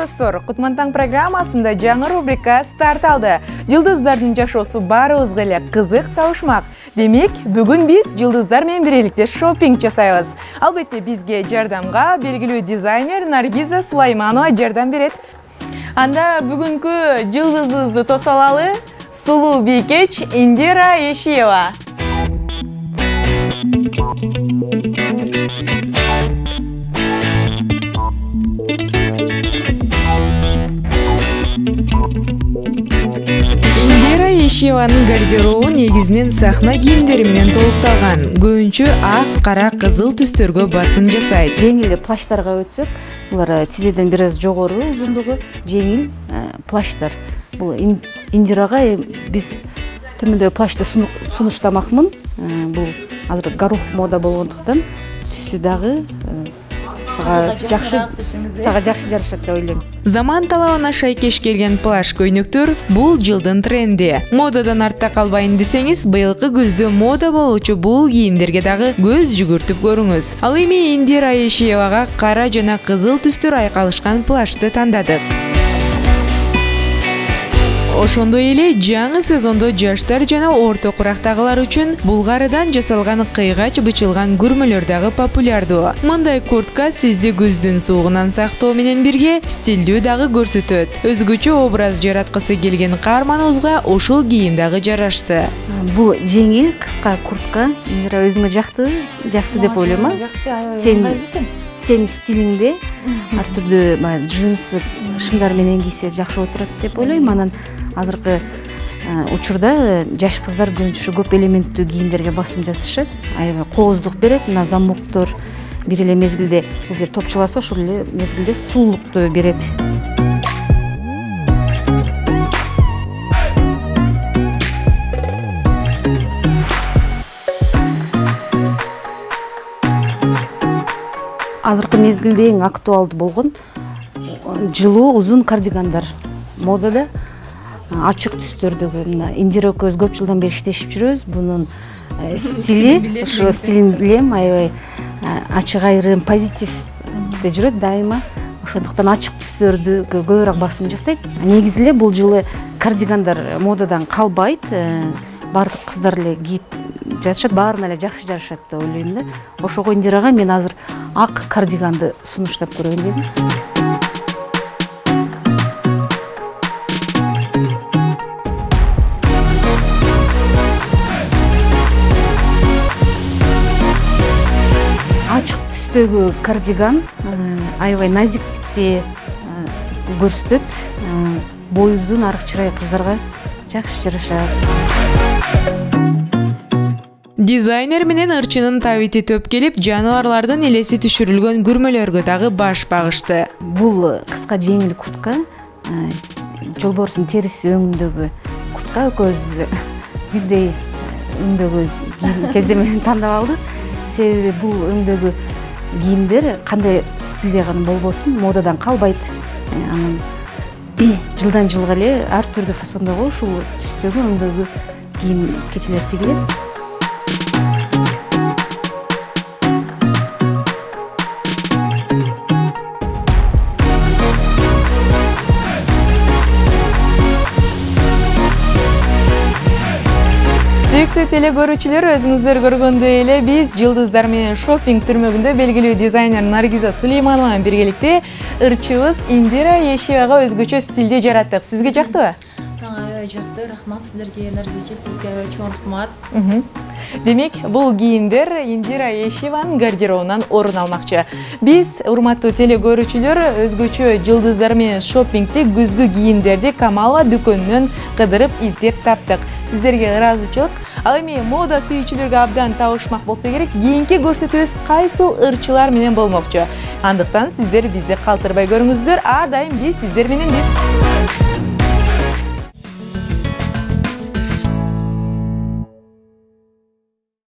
достор, Кутмантаң программасында жаңы рубрика старт алды. Жылдыздардын жашоосу баарыбызга эле кызык табышмак. Демек, бүгүн биз жылдыздар менен биреликте шопинг жасайбыз. Албетте бизге жардамга белгилүү дизайнер Наргиза Сулайманова жардам берет. Анда бүгүнкү жылдызыбызды тоса алалы сулуу бийкеч Индира Ешиева. Ешиеванын гардеробу негизинен сахна кийимдери менен толукталган. Көбүнчө ак, кара, кызыл түстөргө басым жасайт. Жеңил плащтарга өтсөк, булар тизеден бир аз жогору узундугу жеңил плащтар. Бул Индирага биз төмөндөгү плащты сунуштамакмын. Бул азыр горох мода болгондуктан түсү дагы сага жакшы жарашат деп ойлойм. Заман талабына шайкеш келген плащ көйнөктөр бул жылдын тренди. Модадан артта калбайын десеңиз, быйылкы күздө мода болуучу бул кийимдерге дагы көз жүгүртүп көрүңүз. Ал эми Индира Ешиевага кара жана кызыл түстөр айкалышкан плащты тандадык. Ошондой эле жаңы сезондо жаштар жана орто курактагылар үчүн булгарыдан жасалган кыйгач бычылган күрмөлөр дагы популярдуу. Мындай куртка сизди күздүн суугунан сактоо менен бирге стилдүү дагы көрсөтөт. Өзгөчө образ жараткысы келген каарманыбызга ушул кийим дагы жарашты. Бул жеңил кыска куртка Индира өзүңө жакты деп ойлойм. Сен стилиңде ар түрдүү джинсы шыңдар менен кийсе жакшы отурат деп ойлойм. Анан азыркы учурда жаш кыздар көбүнчө көп элементтүү кийимдерге басым жасашат. Аябай кооздук берет. Мына замоктор бир эле мезгилде бул жер топчуласа, ошол эле мезгилде сулуулукту берет. Азыркы мезгилде эң актуалдуу болгон жылуу узун кардигандар модада. Ачык түстөрдөгү мына Индира экөөбүз көп жылдан бери иштешип жүрөбүз. Бунун стили, ошо стилин билем, аябай ачык айрым, позитивде жүрөт дайыма. Ошондуктан ачык түстөрдү көбүрөөк басым жасайт. Негизи эле бул жылы кардигандар модадан калбайт. Бардык кыздар эле кийип жатышат, баарына эле жакшы жарашат деп ойлойм да. Ошого Индирага мен азыр ак кардиганды сунуштап көрөйүн дедим. Ачык түстөгү кардиган аябай назиктикти көрсөтөт. Бою узун, арык чырай кыздарга жакшы жарашат. Дизайнер менен ырчынын табити төп келип, жаныбарлардын элеси түшүрүлгөн күрмөлөргө дагы баш багышты. Бул кыска жеңил куртка, жолборсун териси өңүндөгү куртка. Экөөбүз бирдей өңдөгү кездемени тандап алдык. Себеби бул өңдөгү кийимдер кандай стилде гана болбосун модадан калбайт. Анан жылдан жылга эле ар түрдүү фасондогу ушул түстөгү өңдөгү кийим кечелер тигилет. Сүйүктүү телекөрүүчүлөр, өзүңүздөр көргөндөй эле биз жылдыздар менен шопинг түрмөгүндө белгилүү дизайнер Наргиза Сулейманова менен биргеликте ырчыбыз Индира Ешиевага өзгөчө стилде жараттык. Сизге жактыбы? Аябай жакты, рахмат сиздерге, Наргиза, сизге чоң рахмат. Демек, бул кийимдер Индира Ешиеванын гардеробунан орун алмакчы. Биз, урматтуу телекөрүүчүлөр, өзгөчө жылдыздар менен шопингти күзгү кийимдерди Камала дүкөнүнөн кыдырып издеп таптык. Сиздерге ыраазычылык. Ал эми мода сүйүүчүлөргө абдан табышмак болсо керек, кийинки көрсөтүүбүз кайсыл ырчылар менен болмокчу. Андыктан сиздер бизди калтырбай көрүңүздөр. Дайым биз сиздер менен биз.